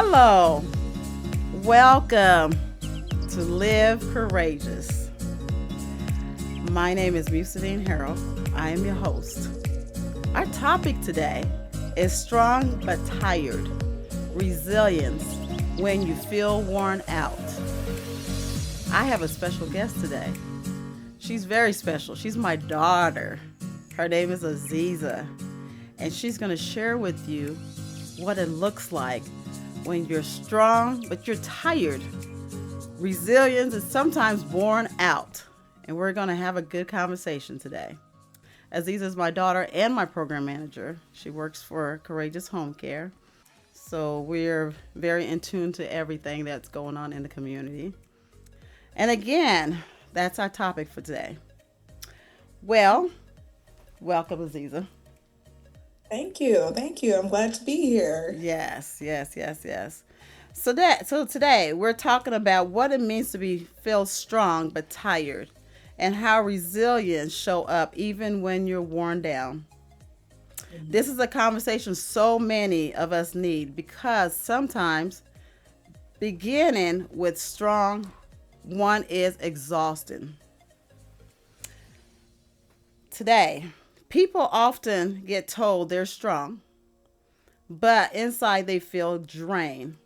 Hello, welcome to Live Courageous. My name is Musudeen Harold. I am your host. Our topic today is strong but tired, resilience when you feel worn out. I have a special guest today. She's very special. She's my daughter. Her name is Aziza, and she's going to share with you what it looks like when you're strong but you're tired. Resilience is sometimes born out, and we're going to have a good conversation today. Aziza is my daughter and my program manager. She works for Courageous Home Care. So we're very in tune to everything that's going on in the community. And again, that's our topic for today. Well, welcome, Aziza. Thank you. Thank you. I'm glad to be here. Yes. So today we're talking about what it means to be feel strong but tired and how resilience show up even when you're worn down. This is a conversation so many of us need because sometimes beginning with strong one is exhausting. Today, people often get told they're strong, but inside they feel drained.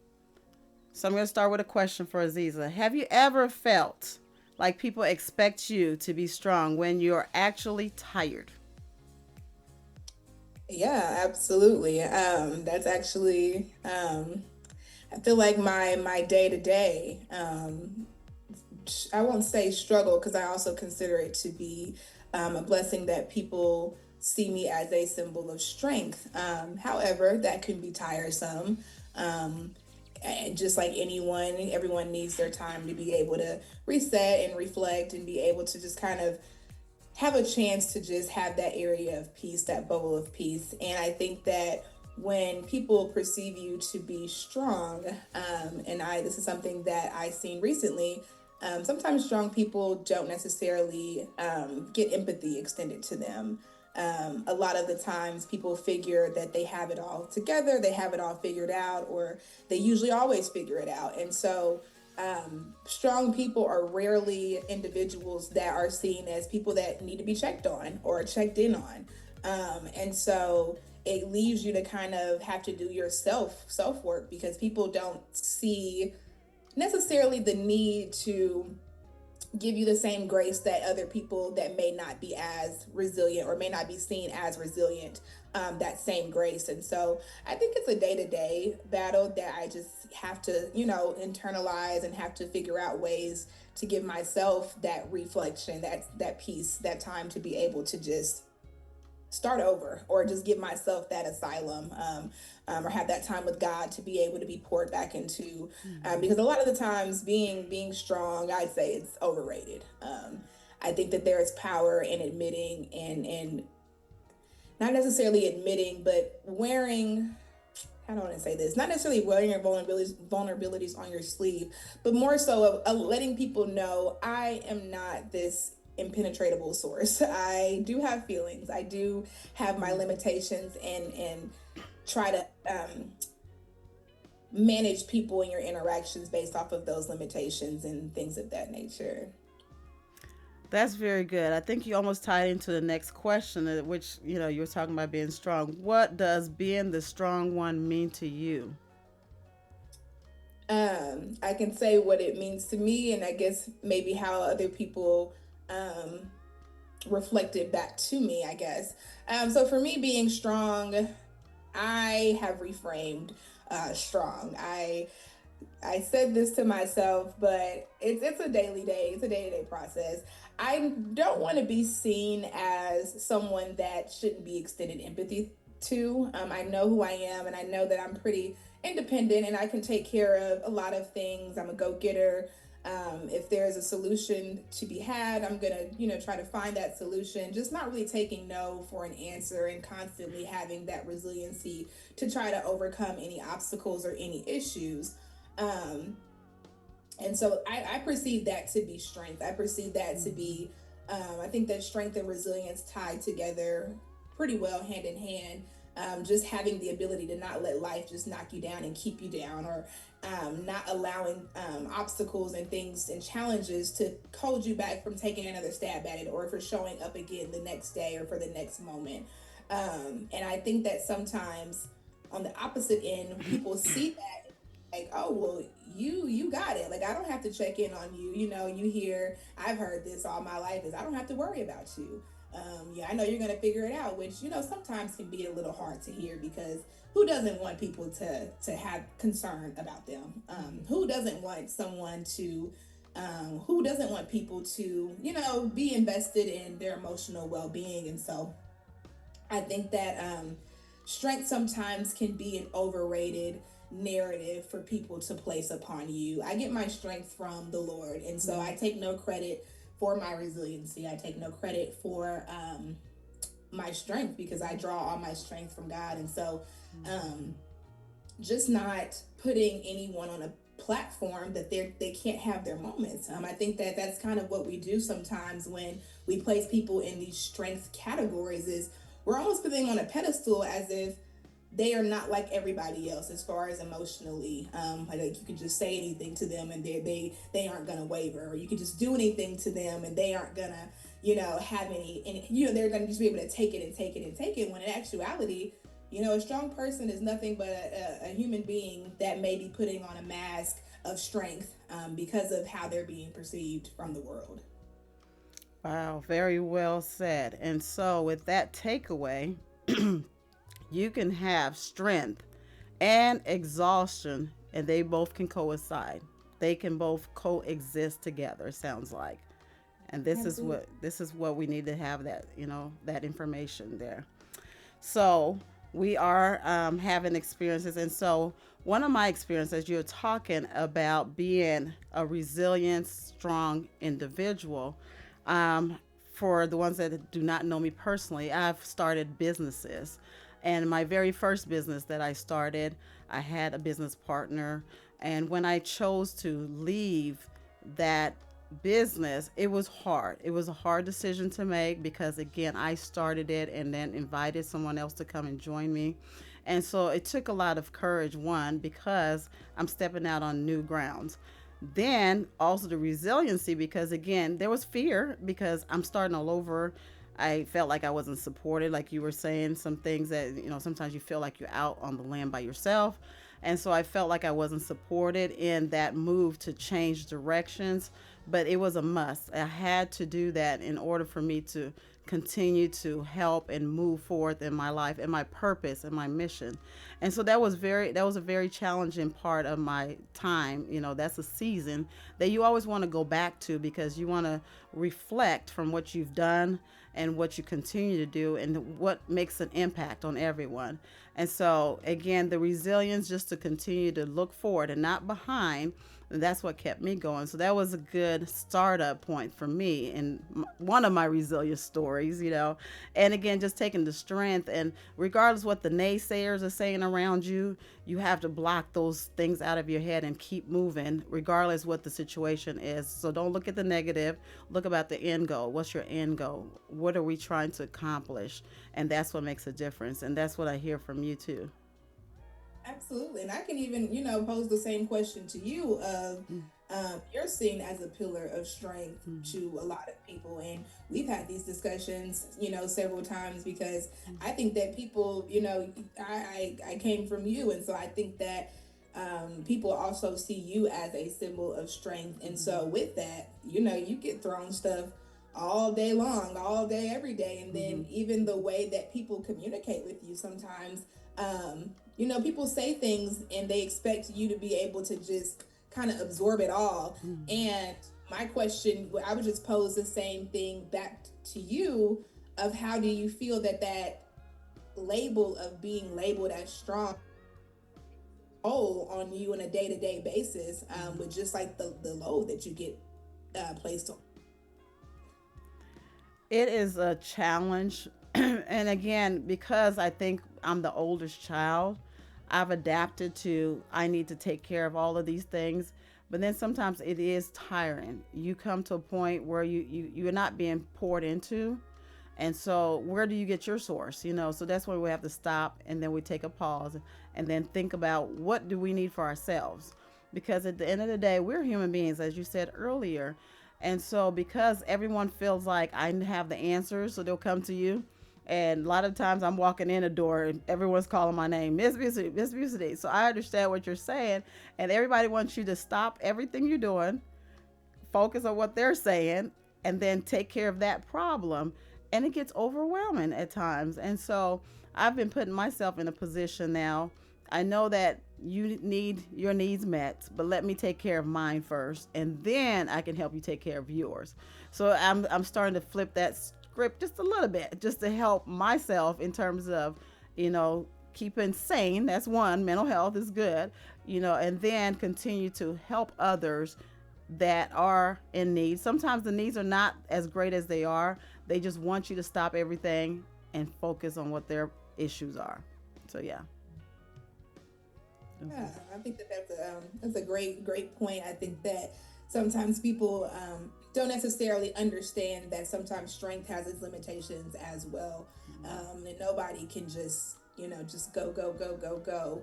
So I'm going to start with a question for Aziza. Have you ever felt like people expect you to be strong when you're actually tired? Yeah, absolutely. That's actually I feel like my day to day. I won't say struggle because I also consider it to be a blessing that people see me as a symbol of strength. However, that can be tiresome. Um, and just like anyone, everyone needs their time to be able to reset and reflect and be able to just kind of have a chance to just have that area of peace, that bubble of peace. And I think that when people perceive you to be strong, and this is something that I've seen recently. Sometimes strong people don't necessarily get empathy extended to them. A lot of the times, people figure that they have it all together, they have it all figured out, or they usually always figure it out. And so, strong people are rarely individuals that are seen as people that need to be checked on or checked in on. And so it leaves you to kind of have to do your self work because people don't see necessarily the need to give you the same grace that other people that may not be as resilient or may not be seen as resilient, that same grace. And so I think it's a day-to-day battle that I just have to internalize and have to figure out ways to give myself that reflection, that peace, that time to be able to just start over or just give myself that asylum, or have that time with God to be able to be poured back into, Mm-hmm. because a lot of the times being strong, I'd say it's overrated. I think that there is power in admitting and not necessarily admitting but wearing, how do I want to say this? Not necessarily wearing your vulnerabilities on your sleeve, but more so of letting people know I am not this impenetrable source. I do have feelings. I do have my limitations, and try to manage people in your interactions based off of those limitations and things of that nature. That's very good. I think you almost tied into the next question, which, you were talking about being strong. What does being the strong one mean to you? I can say what it means to me, and I guess maybe how other people um, reflected back to me, I guess. So for me, being strong, I have reframed strong. I said this to myself, but it's a daily day. It's a day to day process. I don't want to be seen as someone that shouldn't be extended empathy to. I know who I am, and I know that I'm pretty independent, and I can take care of a lot of things. I'm a go getter. If there's a solution to be had, I'm gonna try to find that solution. Just not really taking no for an answer, and constantly having that resiliency to try to overcome any obstacles or any issues. Um, and so I perceive that to be strength. I perceive that to Mm-hmm. be, I think that strength and resilience tied together pretty well hand in hand. just having the ability to not let life just knock you down and keep you down, or not allowing obstacles and things and challenges to hold you back from taking another stab at it, or for showing up again the next day or for the next moment. And I think that sometimes on the opposite end, people see that like, oh well, you got it. Like I don't have to check in on you. You know, you hear I've heard this all my life is I don't have to worry about you. Yeah, I know you're gonna figure it out, which sometimes can be a little hard to hear because who doesn't want people to have concern about them? Who doesn't want someone to who doesn't want people to be invested in their emotional well-being? And so I think that strength sometimes can be an overrated narrative for people to place upon you. I get my strength from the Lord, and so I take no credit for my resiliency. I take no credit for my strength because I draw all my strength from God. And so just not putting anyone on a platform that they can't have their moments. I think that that's kind of what we do sometimes when we place people in these strength categories is we're almost putting them on a pedestal as if they are not like everybody else as far as emotionally. Like you can just say anything to them and they aren't gonna waver, or you can just do anything to them and they aren't gonna have any, and they're gonna just be able to take it and take it and take it. When in actuality, a strong person is nothing but a human being that may be putting on a mask of strength because of how they're being perceived from the world. Wow, very well said. And so, with that takeaway, you can have strength and exhaustion, and they both can coincide. They can both coexist together. It sounds like, and Absolutely. this is what we need to have that that information there. So we are having experiences, and so one of my experiences, you're talking about being a resilient, strong individual. Um, for the ones that do not know me personally, I've started businesses. And my very first business that I started, I had a business partner. And when I chose to leave that business, it was hard. It was a hard decision to make because, again, I started it and then invited someone else to come and join me. And so it took a lot of courage, one, because I'm stepping out on new grounds. Then also the resiliency because, again, there was fear because I'm starting all over. I felt like I wasn't supported, like you were saying, some things that, sometimes you feel like you're out on the land by yourself. And so I felt like I wasn't supported in that move to change directions, but it was a must. I had to do that in order for me to continue to help and move forth in my life and my purpose and my mission. And so that was a very challenging part of my time. That's a season that you always want to go back to because you want to reflect from what you've done and what you continue to do and what makes an impact on everyone. And so, again, the resilience just to continue to look forward and not behind. And that's what kept me going. So that was a good startup point for me and one of my resilience stories. And again, just taking the strength and regardless what the naysayers are saying around you, you have to block those things out of your head and keep moving regardless what the situation is. So don't look at the negative, look about the end goal. What's your end goal? What are we trying to accomplish? And that's what makes a difference. And that's what I hear from you too. Absolutely. And I can even, pose the same question to you of you're seen as a pillar of strength to a lot of people. And we've had these discussions, several times because I think that people, I came from you. And so I think that people also see you as a symbol of strength. And so with that, you get thrown stuff all day long, all day, every day. And then even the way that people communicate with you sometimes, people say things and they expect you to be able to just kind of absorb it all. And my question, I would just pose the same thing back to you of how do you feel that that label of being labeled as strong on you on a day-to-day basis with just like the load that you get placed on. It is a challenge. And again, because I think I'm the oldest child, I've adapted to I need to take care of all of these things. But then sometimes it is tiring. You come to a point where you're not being poured into And so, where do you get your source? So that's when we have to stop, and then we take a pause and then think about what do we need for ourselves. Because at the end of the day, we're human beings, as you said earlier. And so, because everyone feels like I have the answers, so they'll come to you. And a lot of times I'm walking in a door and everyone's calling my name, Miss Busy, Miss Busy. So I understand what you're saying. And everybody wants you to stop everything you're doing, focus on what they're saying, and then take care of that problem. And it gets overwhelming at times. And so I've been putting myself in a position now. I know that you need your needs met, but let me take care of mine first, and then I can help you take care of yours. So I'm starting to flip that script just a little bit, just to help myself in terms of, you know, keeping sane. That's one. Mental health is good, and then continue to help others that are in need. Sometimes the needs are not as great as they are. They just want you to stop everything and focus on what their issues are. So yeah. Yeah, I think that that's a great point. I think that sometimes people don't necessarily understand that sometimes strength has its limitations as well, and nobody can just go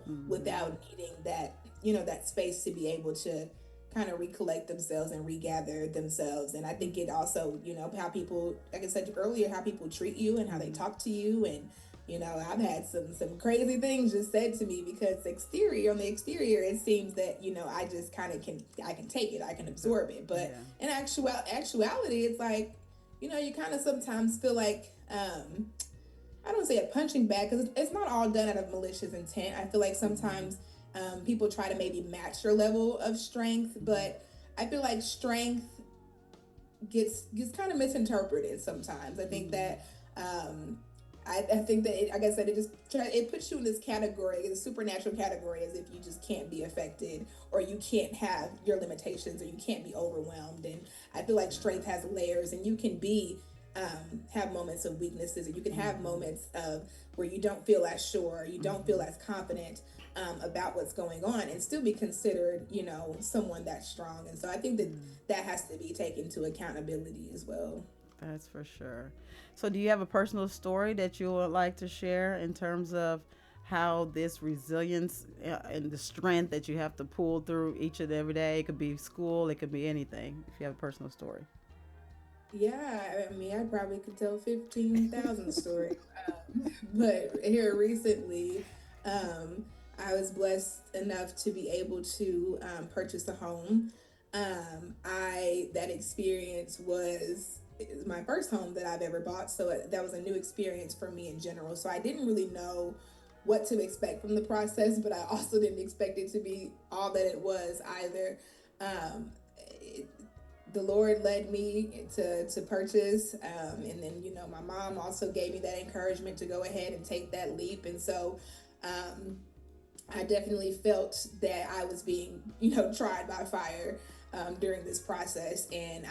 Mm-hmm. without needing that that space to be able to kind of recollect themselves and regather themselves. And I think it also, how people, like I said earlier, how people treat you and how they Mm-hmm. talk to you. And I've had some crazy things just said to me because exterior on the exterior, it seems that I just kind of I can take it, I can absorb it, but Yeah. in actuality, it's like you kind of sometimes feel like I don't say a punching bag because it's not all done out of malicious intent. I feel like Mm-hmm. sometimes people try to maybe match your level of strength, Mm-hmm. but I feel like strength gets kind of misinterpreted sometimes. I think Mm-hmm. that I think that like I said, it puts you in this category, the supernatural category, as if you just can't be affected or you can't have your limitations or you can't be overwhelmed. And I feel like strength has layers, and you can be have moments of weaknesses, and you can have Mm-hmm. moments of where you don't feel as sure, you don't feel Mm-hmm. as confident about what's going on, and still be considered, someone that's strong. And so I think that Mm-hmm. that has to be taken to accountability as well. That's for sure. So, do you have a personal story that you would like to share in terms of how this resilience and the strength that you have to pull through each and every day? It could be school, it could be anything. If you have a personal story. Yeah, I mean, I probably could tell 15,000 stories. But here recently, um, I was blessed enough to be able to purchase a home. That experience was my first home that I've ever bought. So that was a new experience for me in general. So I didn't really know what to expect from the process, but I also didn't expect it to be all that it was either. Um, it, the Lord led me to purchase, and then my mom also gave me that encouragement to go ahead and take that leap. And so um, I definitely felt that I was being tried by fire during this process, and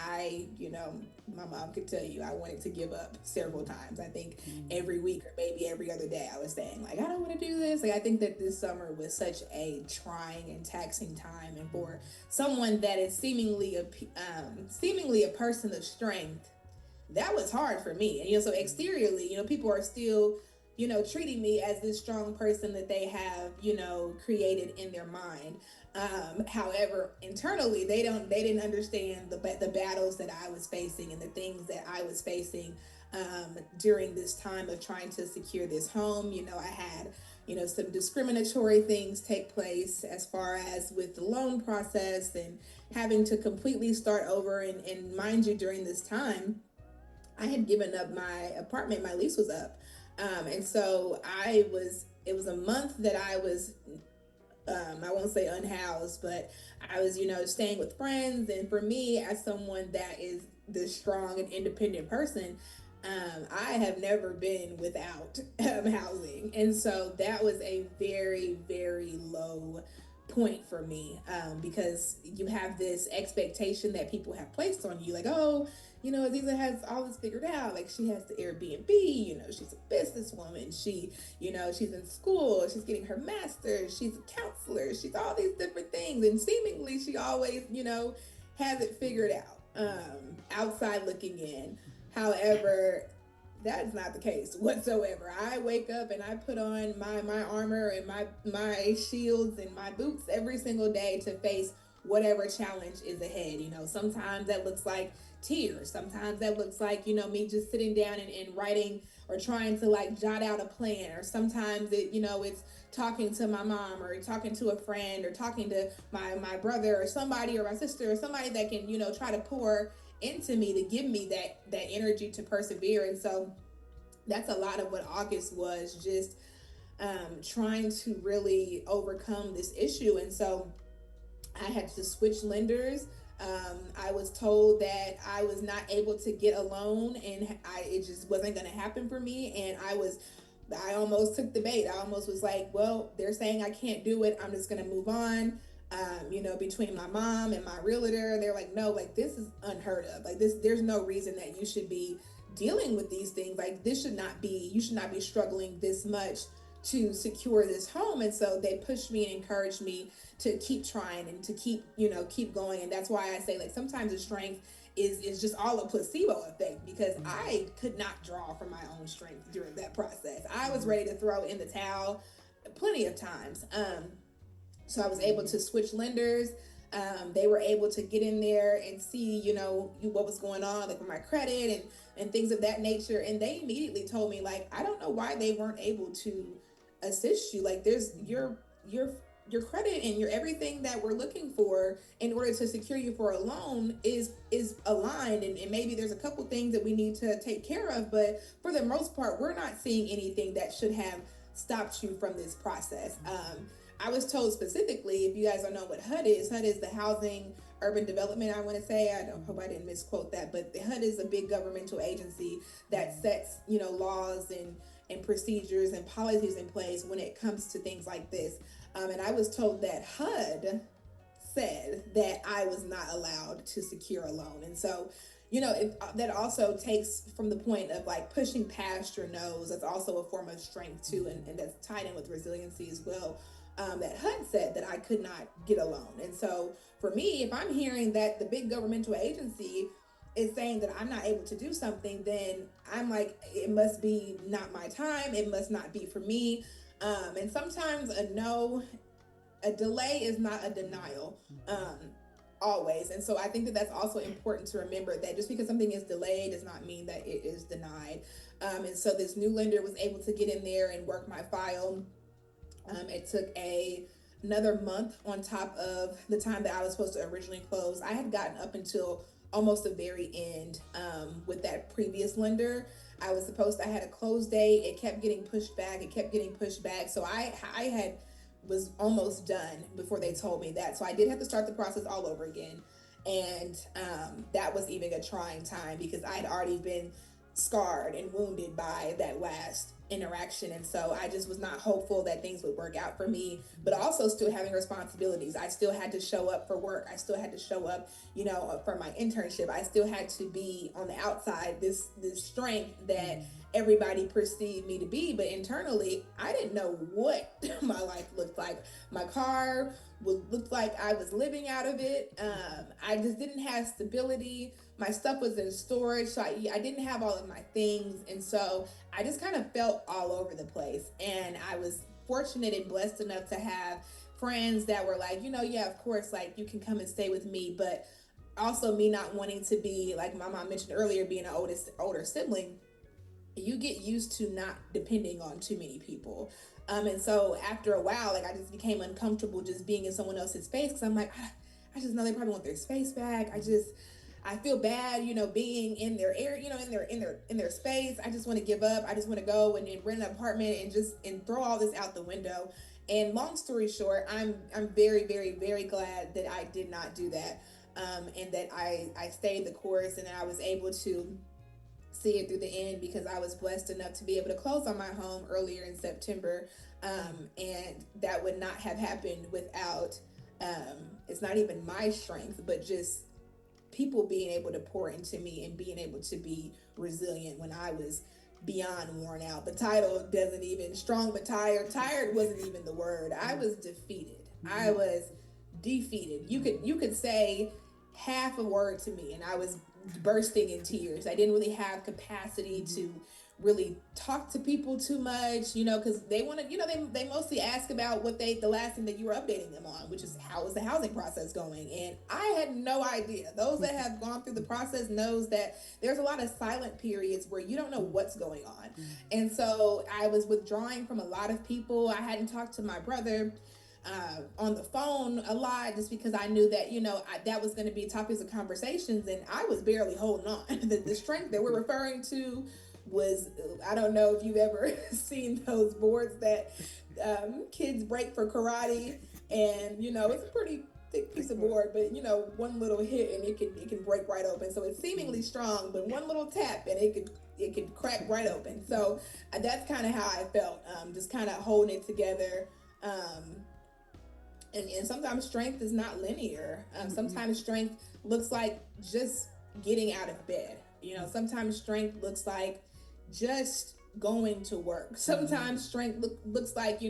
my mom could tell you I wanted to give up several times. I think Mm-hmm. every week or maybe every other day I was saying like I don't want to do this. Like I think that this summer was such a trying and taxing time, and for someone that is seemingly a person of strength, that was hard for me. And so exteriorly, people are still, treating me as this strong person that they have, created in their mind. However, internally, they didn't understand the battles that I was facing and the things that I was facing during this time of trying to secure this home. I had some discriminatory things take place as far as with the loan process and having to completely start over. And mind you, during this time I had given up my apartment. My lease was up. And so it was a month that I was, I won't say unhoused, but I was, staying with friends. And for me, as someone that is this strong and independent person, I have never been without housing. And so that was a very, very low point for me, because you have this expectation that people have placed on you like, oh, Aziza has all this figured out. Like she has the Airbnb, she's a businesswoman. She's in school, she's getting her master's, she's a counselor, she's all these different things. And seemingly she always, has it figured out, outside looking in. However, That's not the case whatsoever. I wake up and I put on my armor and my shields and my boots every single day to face whatever challenge is ahead. Sometimes that looks like tears. Sometimes that looks like, me just sitting down and writing or trying to like jot out a plan. Or sometimes it's talking to my mom or talking to a friend or talking to my brother or somebody or my sister or somebody that can, try to pour into me to give me that energy to persevere. And so that's a lot of what August was, just trying to really overcome this issue. And so I had to switch lenders. I was told that I was not able to get a loan, and it just wasn't going to happen for me. And I almost took the bait. I almost was like, well, they're saying I can't do it. I'm just going to move on. Between my mom and my realtor, they're like, no, like this is unheard of. Like this, there's no reason that you should be dealing with these things. Like you should not be struggling this much to secure this home. And so they pushed me and encouraged me to keep trying and to keep going. And that's why I say, like, sometimes the strength is just all a placebo effect, because I could not draw from my own strength during that process. I was ready to throw in the towel plenty of times. So I was able to switch lenders. They were able to get in there and see, what was going on, like with my credit and things of that nature. And they immediately told me, like, I don't know why they weren't able to assist you. Like, there's your credit and your everything that we're looking for in order to secure you for a loan is aligned, and maybe there's a couple things that we need to take care of, but for the most part, we're not seeing anything that should have stopped you from this process. I was told specifically, if you guys don't know what HUD is the Housing Urban Development, I want to say. I don't hope I didn't misquote that, but the HUD is a big governmental agency that sets, laws and procedures and policies in place when it comes to things like this. And I was told that HUD said that I was not allowed to secure a loan. And so, that also takes from the point of like pushing past your nose. That's also a form of strength too. And that's tied in with resiliency as well. That HUD said that I could not get a loan. And so for me, if I'm hearing that the big governmental agency is saying that I'm not able to do something, then I'm like, it must be not my time. It must not be for me. And sometimes a delay is not a denial. Always. And so I think that that's also important to remember, that just because something is delayed does not mean that it is denied. And so this new lender was able to get in there and work my file. It took another month on top of the time that I was supposed to originally close. I had gotten up until almost the very end with that previous lender. I had a close date. It kept getting pushed back. So I was almost done before they told me that. So I did have to start the process all over again. And that was even a trying time, because I had already been scarred and wounded by that last interaction. And so I just was not hopeful that things would work out for me, but also still having responsibilities. I still had to show up for work. I still had to show up, for my internship. I still had to be on the outside, this strength that everybody perceived me to be. But internally, I didn't know what my life looked like. My car looked like I was living out of it. I just didn't have stability. My stuff was in storage, so I didn't have all of my things. And so I just kind of felt all over the place. And I was fortunate and blessed enough to have friends that were like, yeah, of course, like you can come and stay with me. But also me not wanting to be, like my mom mentioned earlier, being an older sibling, you get used to not depending on too many people. And so after a while, like I just became uncomfortable just being in someone else's space, because I'm like, I just know they probably want their space back. I feel bad, being in their area, in their space. I just want to give up. I just want to go and rent an apartment and throw all this out the window. And long story short, I'm very, very, very glad that I did not do that. And that I stayed the course, and that I was able to see it through the end, because I was blessed enough to be able to close on my home earlier in September. And that would not have happened without, it's not even my strength, but just people being able to pour into me and being able to be resilient when I was beyond worn out. The title doesn't even, strong but tired. Tired wasn't even the word. I was defeated. I was defeated. You could say half a word to me and I was bursting in tears. I didn't really have capacity to really talk to people too much, because they want to, they mostly ask about the last thing that you were updating them on, which is how is the housing process going. And I had no idea. Those that have gone through the process knows that there's a lot of silent periods where you don't know what's going on. And so I was withdrawing from a lot of people. I hadn't talked to my brother on the phone a lot, just because I knew that that was going to be topics of conversations, and I was barely holding on. The strength that we're referring to was, I don't know if you've ever seen those boards that kids break for karate, and it's a pretty thick piece of board, but one little hit and it can break right open. So it's seemingly strong, but one little tap and it could crack right open. So that's kind of how I felt, just kind of holding it together. And sometimes strength is not linear. Sometimes strength looks like just getting out of bed. Sometimes strength looks like just going to work. Sometimes strength looks like,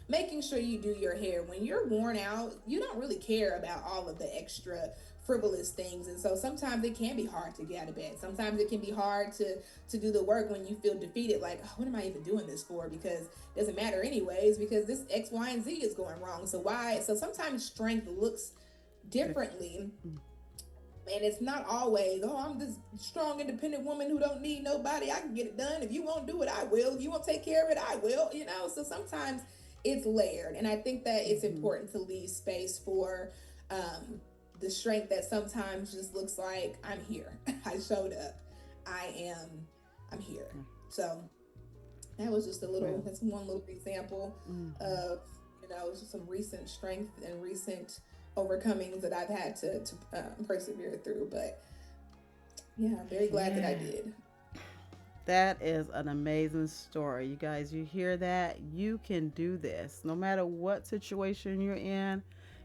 making sure you do your hair. When you're worn out, you don't really care about all of the extra frivolous things. And so sometimes it can be hard to get out of bed. Sometimes it can be hard to do the work when you feel defeated, like, oh, what am I even doing this for? Because it doesn't matter anyways, because this X, Y, and Z is going wrong. So why? So sometimes strength looks differently. And it's not always, oh, I'm this strong, independent woman who don't need nobody. I can get it done. If you won't do it, I will. If you won't take care of it, I will. So sometimes it's layered. And I think that it's important to leave space for the strength that sometimes just looks like, I'm here. I showed up. I'm here. So that was just that's one little example of, just some recent strength and recent overcomings that I've had to persevere through. But yeah, I'm very glad that I did. That is an amazing story. You guys, you hear that? You can do this. No matter what situation you're in,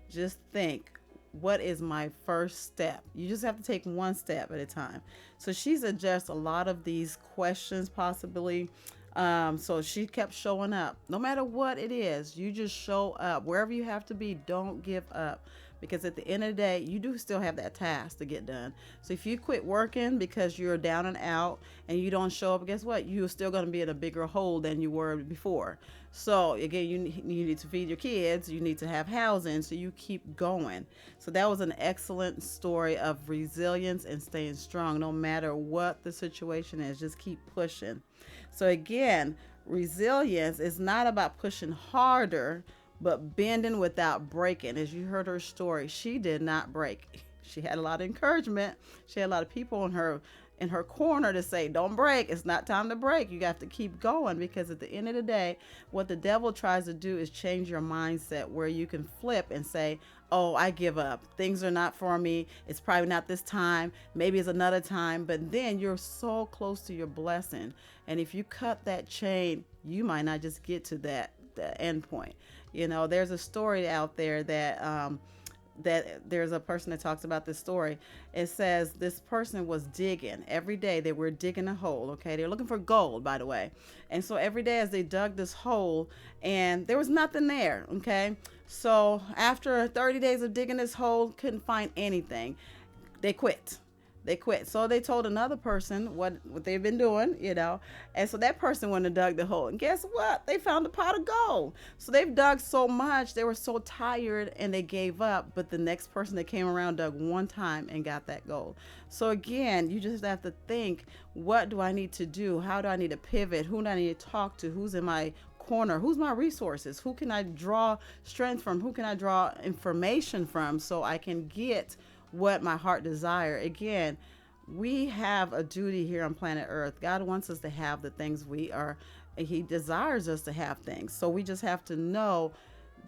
just think, what is my first step? You just have to take one step at a time. So she's addressed a lot of these questions, possibly. So she kept showing up. No matter what it is, you just show up. Wherever you have to be, don't give up. Because at the end of the day, you do still have that task to get done. So if you quit working because you're down and out and you don't show up, guess what? You're still going to be in a bigger hole than you were before. So again, you need to feed your kids. You need to have housing. So you keep going. So that was an excellent story of resilience and staying strong no matter what the situation is. Just keep pushing. So again, resilience is not about pushing harder, but bending without breaking. As you heard her story, she did not break. She had a lot of encouragement. She had a lot of people in her corner to say, don't break. It's not time to break. You have to keep going, because at the end of the day, what the devil tries to do is change your mindset where you can flip and say, oh, I give up. Things are not for me. It's probably not this time. Maybe it's another time. But then you're so close to your blessing. And if you cut that chain, you might not just get to the end point. There's a story out there that there's a person that talks about this story. It says this person was digging every day. They were digging a hole. Okay, they're looking for gold, by the way. And so every day as they dug this hole, and there was nothing there. Okay, so after 30 days of digging this hole, couldn't find anything. They quit. So they told another person what they've been doing, And so that person went and dug the hole. And guess what? They found a pot of gold. So they've dug so much, they were so tired and they gave up. But the next person that came around dug one time and got that gold. So again, you just have to think, what do I need to do? How do I need to pivot? Who do I need to talk to? Who's in my corner? Who's my resources? Who can I draw strength from? Who can I draw information from so I can get what my heart desire? Again, we have a duty here on planet Earth. God wants us to have the things He desires us to have things. So we just have to know,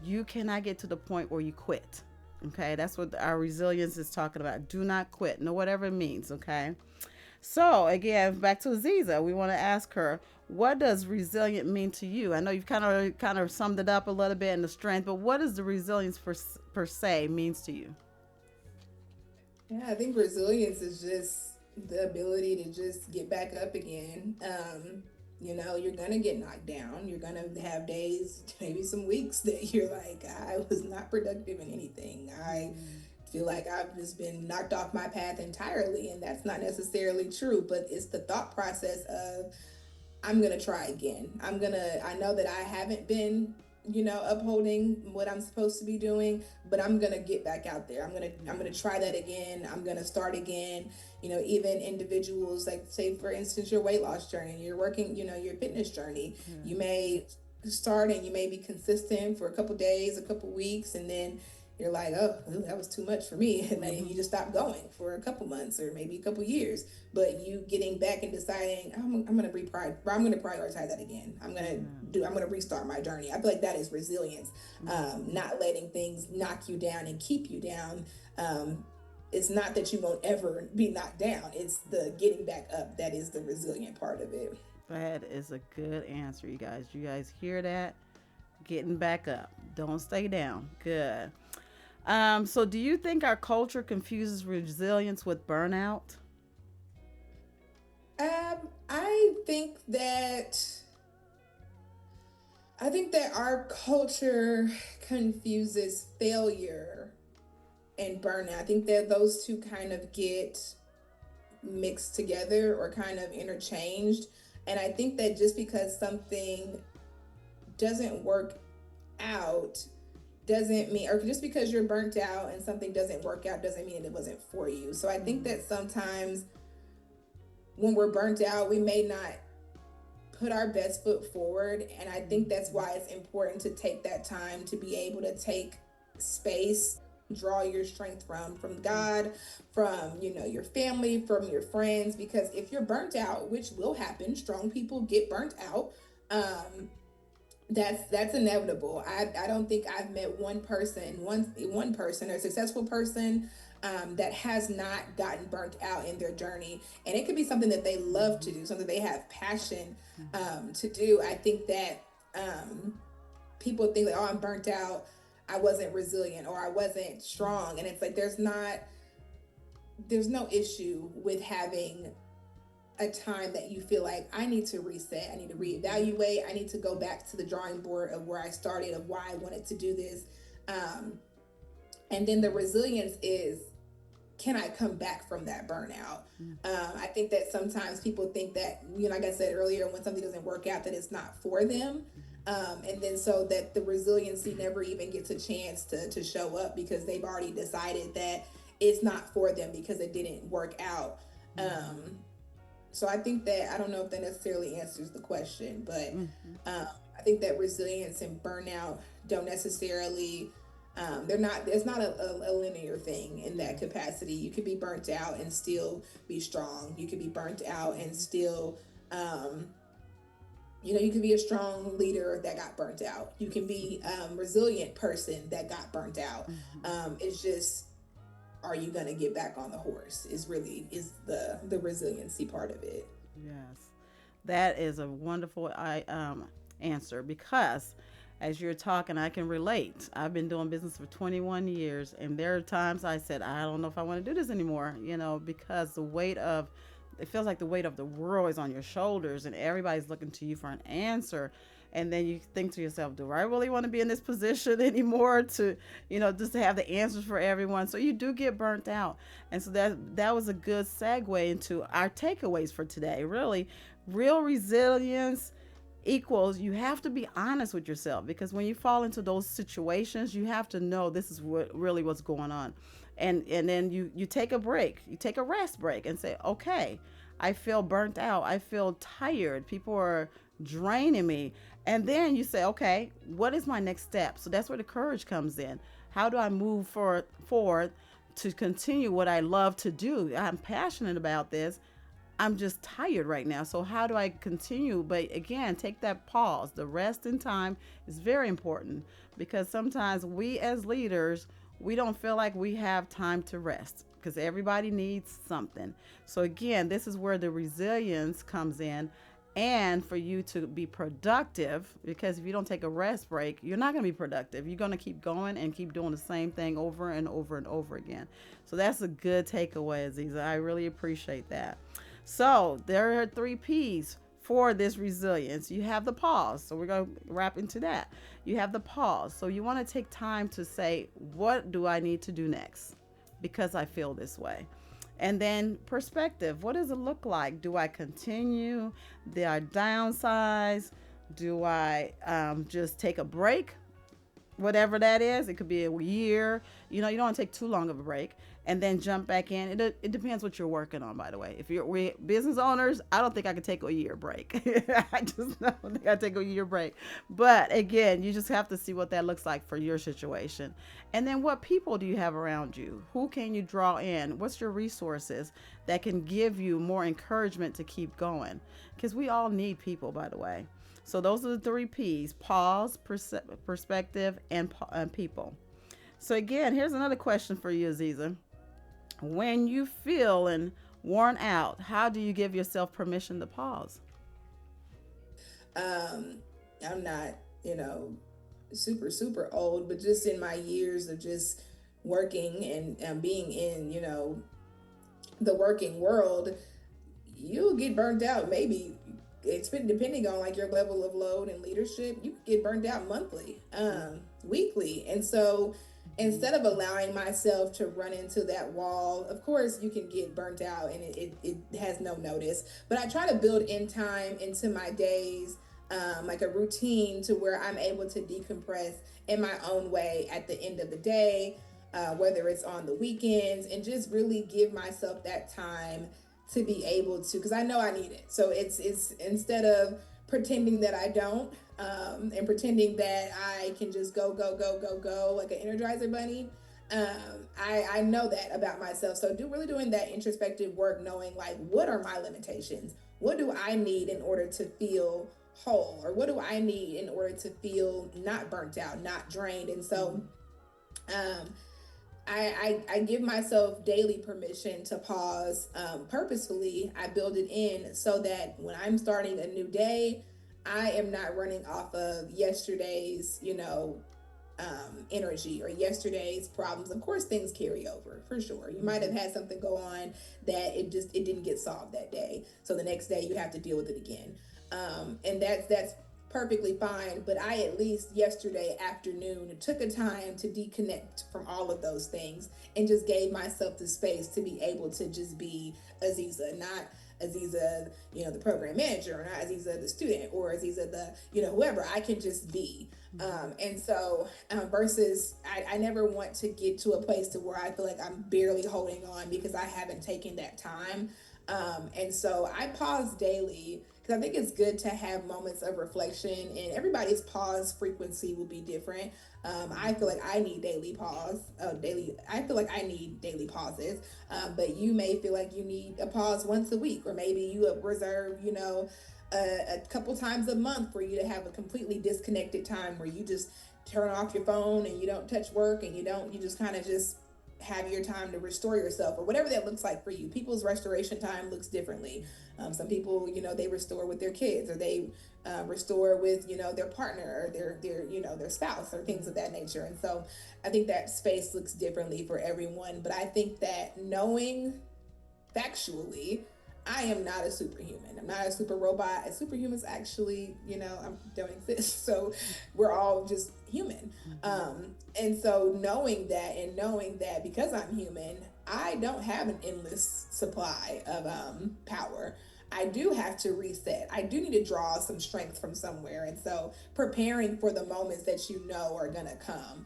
you cannot get to the point where you quit. Okay, that's what our resilience is talking about. Do not quit, no, whatever it means. Okay, so again, back to Aziza, we want to ask her, what does resilient mean to you? I know you've kind of summed it up a little bit in the strength, but what does the resilience per se means to you? Yeah, I think resilience is just the ability to just get back up again. You're gonna get knocked down. You're gonna have days, maybe some weeks that you're like, I was not productive in anything. I feel like I've just been knocked off my path entirely, and that's not necessarily true. But it's the thought process of, I'm gonna try again. I know that I haven't been, upholding what I'm supposed to be doing, but I'm gonna get back out there. I'm gonna try that again. I'm gonna start again. Even individuals, like, say for instance, your weight loss journey, you're working, your fitness journey. You may start and you may be consistent for a couple days, a couple weeks, and then you're like, oh, that was too much for me, and then you just stop going for a couple months or maybe a couple years. But you getting back and deciding, I'm gonna prioritize that again. I'm gonna restart my journey. I feel like that is resilience. Not letting things knock you down and keep you down. It's not that you won't ever be knocked down. It's the getting back up that is the resilient part of it. That is a good answer, you guys. You guys hear that? Getting back up. Don't stay down. Good. So do you think our culture confuses resilience with burnout? Um, I think that I think that our culture confuses failure and burnout. I think that those two kind of get mixed together or kind of interchanged. And I think that just because something doesn't work out doesn't mean, or just because you're burnt out and something doesn't work out doesn't mean that it wasn't for you. So I think that sometimes when we're burnt out, we may not put our best foot forward. And I think that's why it's important to take that time to be able to take space, draw your strength from God, from your family, from your friends. Because if you're burnt out, which will happen, strong people get burnt out. um that's inevitable. I don't think I've met one person or successful person that has not gotten burnt out in their journey. And it could be something that they love to do, something they have passion to do. I think that people think that, oh, I'm burnt out, I wasn't resilient, or I wasn't strong. And it's like there's no issue with having a time that you feel like, I need to reset, I need to reevaluate, I need to go back to the drawing board of where I started, of why I wanted to do this. And then the resilience is, can I come back from that burnout? I think that sometimes people think that, like I said earlier, when something doesn't work out, that it's not for them. And then so that the resiliency never even gets a chance to show up, because they've already decided that it's not for them because it didn't work out. So I think that, I don't know if that necessarily answers the question, but I think that resilience and burnout don't necessarily, it's not a linear thing in that capacity. You could be burnt out and still be strong. You could be burnt out and still, you could be a strong leader that got burnt out. You can be a resilient person that got burnt out. It's just, are you going to get back on the horse is the resiliency part of it. Yes, that is a wonderful answer, because as you're talking, I can relate. I've been doing business for 21 years, and there are times I said, I don't know if I want to do this anymore, because it feels like the weight of the world is on your shoulders, and everybody's looking to you for an answer. And then you think to yourself, do I really want to be in this position anymore to, just to have the answers for everyone? So you do get burnt out. And so that was a good segue into our takeaways for today. Really, real resilience equals, you have to be honest with yourself, because when you fall into those situations, you have to know this is what's going on. And then you take a break, you take a rest break and say, okay, I feel burnt out, I feel tired, people are draining me. And then you say, okay, what is my next step? So that's where the courage comes in. How do I move forward to continue what I love to do? I'm passionate about this. I'm just tired right now. So how do I continue? But again, take that pause. The rest in time is very important, because sometimes we as leaders, we don't feel like we have time to rest, because everybody needs something. So again, this is where the resilience comes in. And for you to be productive, because if you don't take a rest break, you're not going to be productive. You're going to keep going and keep doing the same thing over and over and over again. So that's a good takeaway, Aziza. I really appreciate that. So there are 3 P's for this resilience. You have the pause. So we're going to wrap into that. You have the pause. So you want to take time to say, what do I need to do next? Because I feel this way. And then perspective. What does it look like? Do I continue? Do I downsize? Do I just take a break? Whatever that is. It could be a year. You don't want to take too long of a break and then jump back in. It depends what you're working on, by the way. If we business owners, I don't think I could take a year break. I just don't think I take a year break. But again, you just have to see what that looks like for your situation. And then what people do you have around you? Who can you draw in? What's your resources that can give you more encouragement to keep going? Because we all need people, by the way. So those are the three P's: pause, perspective, and people. So again, here's another question for you, Aziza. When you feel and worn out, how do you give yourself permission to pause? Um, I'm not, you know, super old, but just in my years of just working and being in, the working world, you'll get burned out. Maybe it's been depending on like your level of load and leadership, you could get burned out monthly, weekly. And so instead of allowing myself to run into that wall, of course you can get burnt out and it has no notice. But I try to build in time into my days, like a routine to where I'm able to decompress in my own way at the end of the day, whether it's on the weekends, and just really give myself that time to be able to, because I know I need it. So it's instead of pretending that I don't, and pretending that I can just go like an Energizer bunny. I know that about myself. So doing that introspective work, knowing like what are my limitations, what do I need in order to feel whole, or what do I need in order to feel not burnt out, not drained. And so um, I give myself daily permission to pause, purposefully. I build it in so that when I'm starting a new day, I am not running off of yesterday's, energy or yesterday's problems. Of course, things carry over for sure. You might have had something go on that it didn't get solved that day. So the next day you have to deal with it again. And that's perfectly fine. But I, at least yesterday afternoon, took a time to deconnect from all of those things and just gave myself the space to be able to just be Aziza, not Aziza, the program manager, or not Aziza, the student, or Aziza, the, whoever. I can just be. And so, versus, I never want to get to a place to where I feel like I'm barely holding on because I haven't taken that time. And so I pause daily because I think it's good to have moments of reflection, and everybody's pause frequency will be different. I feel like I need daily pause, I feel like I need daily pauses. But you may feel like you need a pause once a week, or maybe you reserve, a couple times a month for you to have a completely disconnected time where you just turn off your phone and you don't touch work, and you just kind of just have your time to restore yourself, or whatever that looks like for you. People's restoration time looks differently. Some people, they restore with their kids, or they restore with, their partner, or their spouse, or things of that nature. And so I think that space looks differently for everyone. But I think that knowing factually, I am not a superhuman. I'm not a super robot. And superhumans actually, don't exist. So we're all just human. And so knowing that, and knowing that because I'm human, I don't have an endless supply of power. I do have to reset. I do need to draw some strength from somewhere. And so preparing for the moments that are going to come,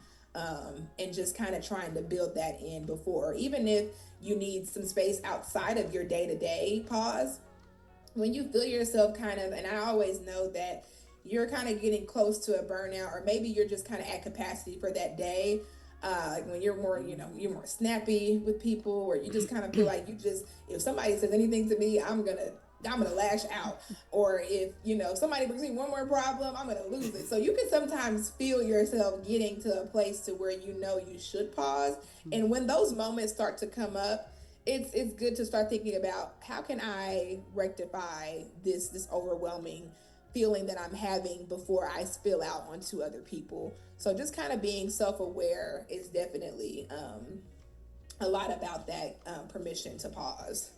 and just kind of trying to build that in before, even if you need some space outside of your day-to-day pause. When you feel yourself kind of, and I always know that you're kind of getting close to a burnout, or maybe you're just kind of at capacity for that day. Like when you're more, you're more snappy with people, or you just kind of feel like if somebody says anything to me, I'm gonna lash out. Or if somebody brings me one more problem, I'm gonna lose it. So you can sometimes feel yourself getting to a place to where you should pause. And when those moments start to come up, it's good to start thinking about, how can I rectify this overwhelming feeling that I'm having before I spill out onto other people. So just kind of being self-aware is definitely a lot about that, permission to pause.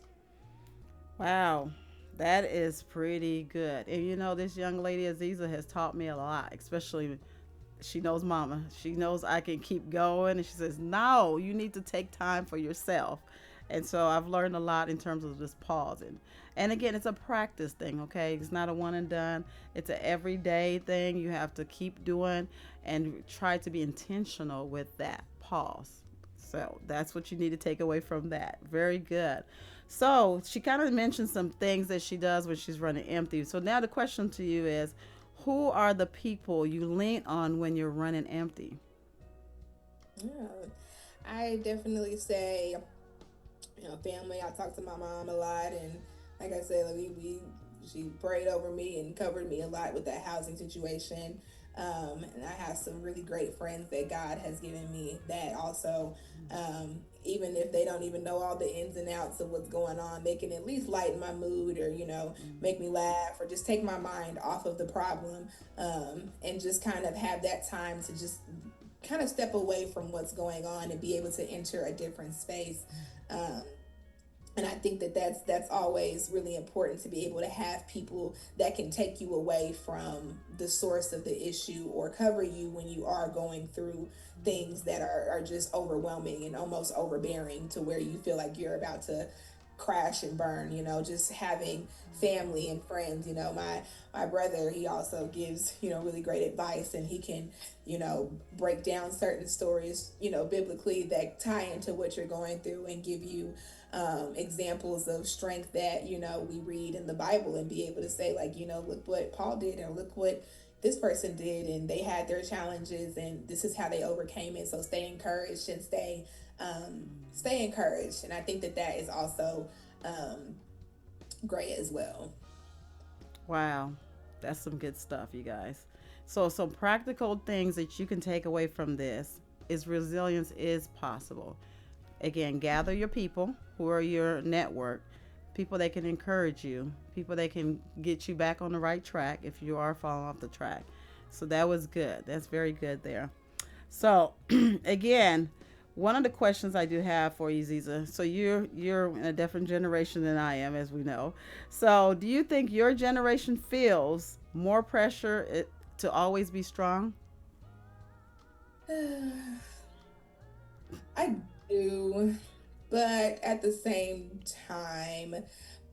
Wow, that is pretty good. And this young lady Aziza has taught me a lot, especially she knows mama. She knows I can keep going. And she says, no, you need to take time for yourself. And so I've learned a lot in terms of just pausing. And again, it's a practice thing, okay? It's not a one and done. It's an everyday thing you have to keep doing and try to be intentional with that pause. So that's what you need to take away from that. Very good. So she kind of mentioned some things that she does when she's running empty. So now the question to you is, who are the people you lean on when you're running empty? Yeah, I definitely say, family. I talk to my mom a lot, and like I said, we she prayed over me and covered me a lot with that housing situation. And I have some really great friends that God has given me that also, even if they don't even know all the ins and outs of what's going on, they can at least lighten my mood or, make me laugh or just take my mind off of the problem, and just kind of have that time to just kind of step away from what's going on and be able to enter a different space. Um, and I think that that's always really important to be able to have people that can take you away from the source of the issue or cover you when you are going through things that are just overwhelming and almost overbearing to where you feel like you're about to crash and burn. Just having family and friends. My brother, he also gives really great advice, and he can break down certain stories biblically that tie into what you're going through and give you examples of strength that we read in the Bible, and be able to say, like, look what Paul did, or look what this person did, and they had their challenges, and this is how they overcame it. So stay encouraged and stay encouraged. And I think that that is also um, great as well. Wow. That's some good stuff, you guys. So, some practical things that you can take away from this is resilience is possible. Again, gather your people who are your network, people that can encourage you, people that can get you back on the right track if you are falling off the track. So, that was good. That's very good there. So, again, one of the questions I do have for you, Ziza. So you're in a different generation than I am, as we know. So, do you think your generation feels more pressure to always be strong? I do, but at the same time,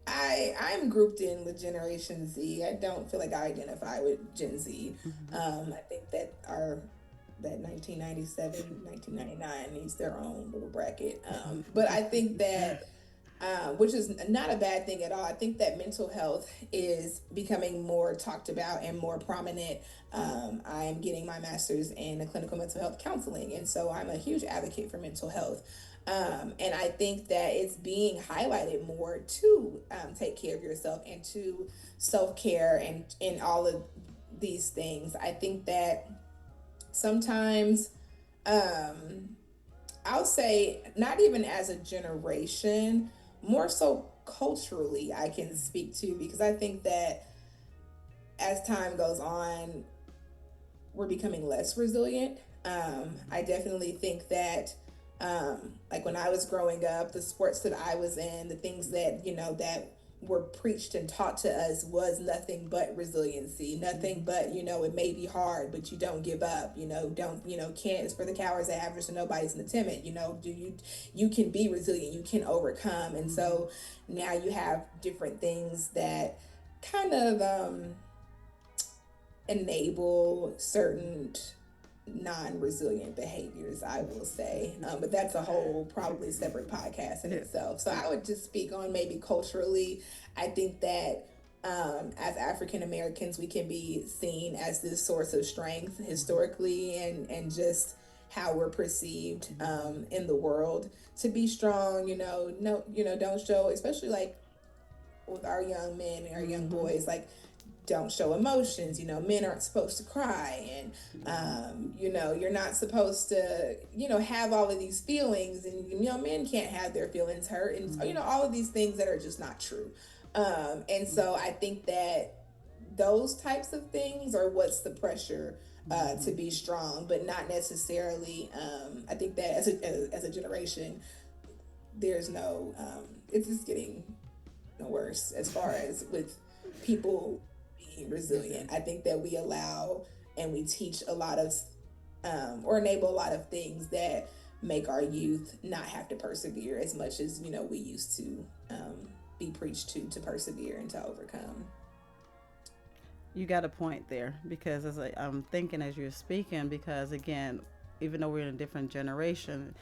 I'm grouped in with Generation Z. I don't feel like I identify with Gen Z. I think that 1997, 1999 needs their own little bracket. But I think that, which is not a bad thing at all. I think that mental health is becoming more talked about and more prominent. I'm getting my master's in clinical mental health counseling, and so I'm a huge advocate for mental health. And I think that it's being highlighted more to take care of yourself and to self care and all of these things. I think that sometimes, um, I'll say, not even as a generation, more so culturally, I can speak to, because I think that as time goes on, we're becoming less resilient. I definitely think that, like when I was growing up, the sports that I was in, the things that, that were preached and taught to us was nothing but resiliency, nothing but, it may be hard, but you don't give up, don't, can't, it's for the cowards, the average, and nobody's in the timid, you can be resilient, you can overcome. And so now you have different things that kind of, enable certain non-resilient behaviors, I will say. But that's a whole probably separate podcast in Yeah. itself. So I would just speak on maybe culturally. I think that, as African Americans, we can be seen as this source of strength historically, and just how we're perceived in the world to be strong. No, don't show, especially like with our young men and our young Mm-hmm. boys, like, don't show emotions. Men aren't supposed to cry, and you're not supposed to have all of these feelings, and men can't have their feelings hurt, and all of these things that are just not true. And so I think that those types of things are what's the pressure to be strong, but not necessarily. I think that as a generation, there's no. It's just getting worse as far as with people being resilient. I think that we allow and we teach a lot of, or enable a lot of things that make our youth not have to persevere as much as we used to be preached to persevere and to overcome. You got a point there because I'm thinking as you're speaking, because again, even though we're in a different generation,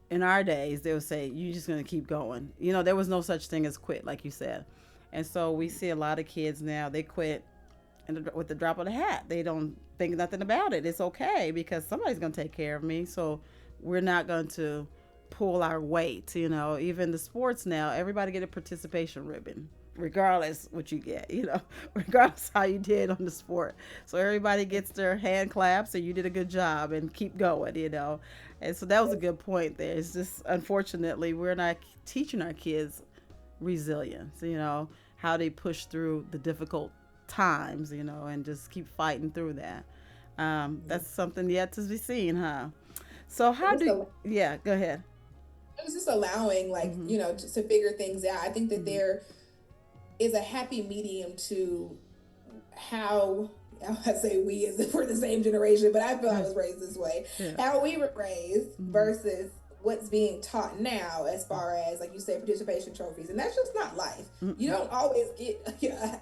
in our days they would say you're just going to keep going. There was no such thing as quit, like you said. And so we see a lot of kids now, they quit with the drop of the hat. They don't think nothing about it. It's okay because somebody's going to take care of me. So we're not going to pull our weight. Even the sports now, everybody get a participation ribbon, regardless what you get, regardless how you did on the sport. So everybody gets their hand claps and you did a good job and keep going. And so that was a good point there. It's just unfortunately we're not teaching our kids resilience, how they push through the difficult times, and just keep fighting through that. That's something yet to be seen, huh? So how Just do a, yeah, go ahead. it was just allowing, like, Mm-hmm. just to figure things out. I think that Mm-hmm. there is a happy medium to how I say we as if we're the same generation, but I feel I Yeah. was raised this way. Yeah. How we were raised Mm-hmm. versus what's being taught now, as far as, like you said, participation trophies, and that's just not life. You Mm-mm. don't always get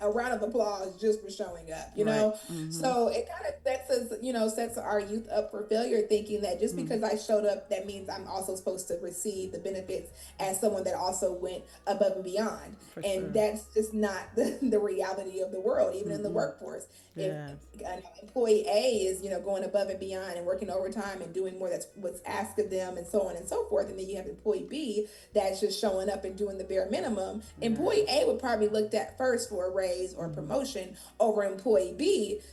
a round of applause just for showing up, Right. Mm-hmm. So it kind of sets our youth up for failure, thinking that just Mm-hmm. because I showed up, that means I'm also supposed to receive the benefits as someone that also went above and beyond. For And sure. that's just not the reality of the world, even in the Mm-mm. workforce. If Yes. employee A is going above and beyond and working overtime and doing more that's what's asked of them, and so on and so forth, and then you have employee B that's just showing up and doing the bare minimum, employee Yes. A would probably looked at first for a raise or a Mm-hmm. promotion over employee B. For sure.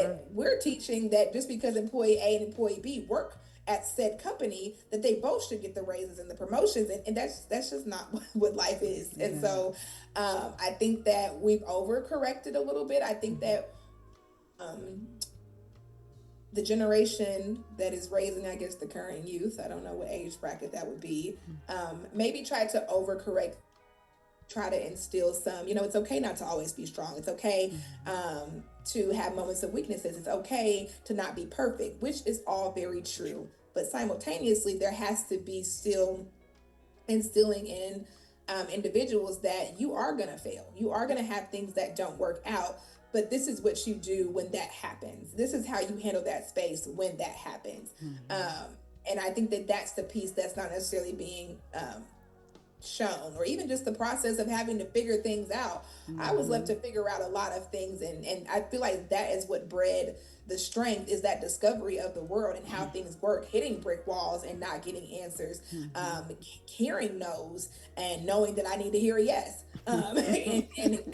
But we're teaching that just because employee A and employee B work at said company, that they both should get the raises and the promotions, and that's just not what life is. And Yeah. so I think that we've overcorrected a little bit. I think Mm-hmm. that um, the generation that is raising, I guess, the current youth, I don't know what age bracket that would be, maybe try to overcorrect, try to instill some, it's okay not to always be strong. It's okay Mm-hmm. to have moments of weaknesses. It's okay to not be perfect, which is all very true. But simultaneously, there has to be still instilling in individuals that you are going to fail. You are going to have things that don't work out. But this is what you do when that happens. This is how you handle that space when that happens. Mm-hmm. Um, and I think that that's the piece that's not necessarily being shown, or even just the process of having to figure things out. I was left Mm-hmm. to figure out a lot of things, and I feel like that is what bred the strength, is that discovery of the world and how things work, hitting brick walls and not getting answers, Mm-hmm. hearing no's and knowing that I need to hear a yes, and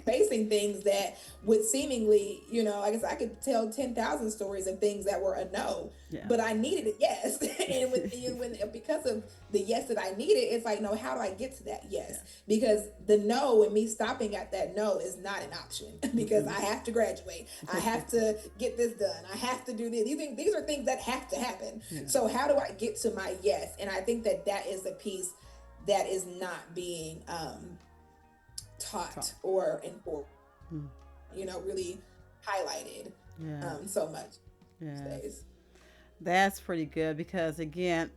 facing things that would seemingly, I guess I could tell 10,000 stories of things that were a no, Yeah. but I needed a yes. And because of the yes that I needed, it's like, no, how do I get to that Yeah. yes? Because the no and me stopping at that no is not an option. Because Mm-mm. I have to graduate, I have to get this done, I have to do this. These are things that have to happen. Yeah. So how do I get to my yes? And I think that that is the piece that is not being Talk. taught or enforced, Mm. really highlighted Yes. so much these Yes. days. That's pretty good because again,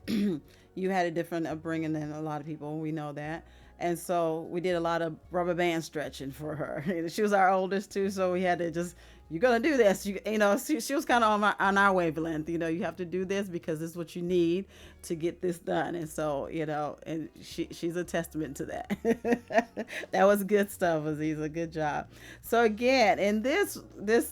you had a different upbringing than a lot of people. We know that. And so we did a lot of rubber band stretching for her. She was our oldest too, so we had to just, you're gonna do this. She was kind of on our wavelength. You have to do this because this is what you need to get this done. And so and she's a testament to that. That was good stuff, Aziza. Good job. So again, in this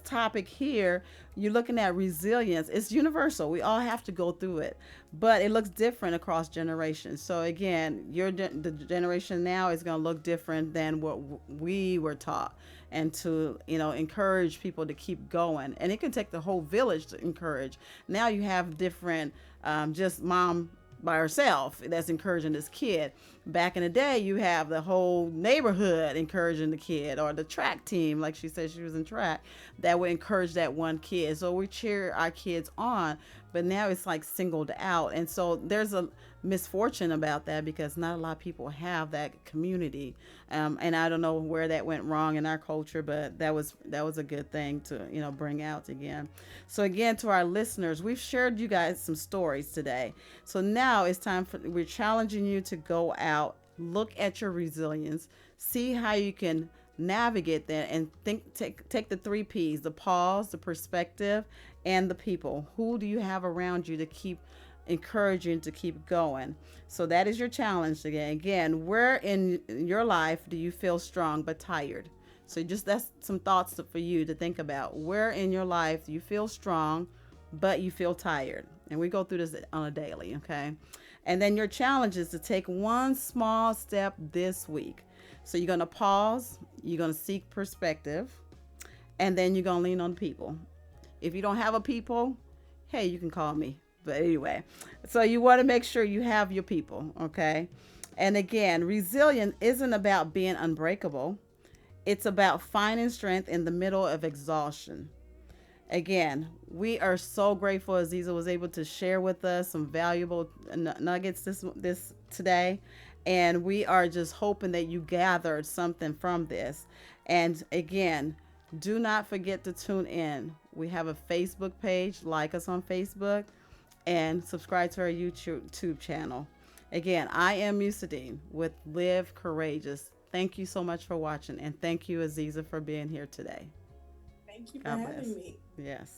topic here, you're looking at resilience. It's universal. We all have to go through it, but it looks different across generations. So again, the generation now is going to look different than what we were taught, and to encourage people to keep going. And it can take the whole village to encourage. Now you have different, just mom by herself that's encouraging this kid. Back in the day, you have the whole neighborhood encouraging the kid, or the track team, like she said she was in track, that would encourage that one kid. So we cheer our kids on, but now it's like singled out. And so there's a misfortune about that because not a lot of people have that community. And I don't know where that went wrong in our culture, but that was a good thing to, bring out again. So again, to our listeners, we've shared you guys some stories today. So now it's time for, we're challenging you to go out, look at your resilience, see how you can navigate that, and take the three P's: the pause, the perspective, and the people. Who do you have around you to keep encouraging to keep going? So that is your challenge today. Again, where in your life do you feel strong but tired? So just that's some thoughts for you to think about. Where in your life do you feel strong but you feel tired? And we go through this on a daily, okay? And then your challenge is to take one small step this week. So you're going to pause, you're going to seek perspective, and then you're going to lean on people. If you don't have a people, hey, you can call me. But anyway, so you want to make sure you have your people, okay? And again, resilience isn't about being unbreakable. It's about finding strength in the middle of exhaustion. Again, we are so grateful Aziza was able to share with us some valuable nuggets this today. And we are just hoping that you gathered something from this. And again, do not forget to tune in. We have a Facebook page. Like us on Facebook and subscribe to our YouTube channel. Again, I am Musudeen with Live Courageous. Thank you so much for watching. And thank you, Aziza, for being here today. Thank you for having me. Yes.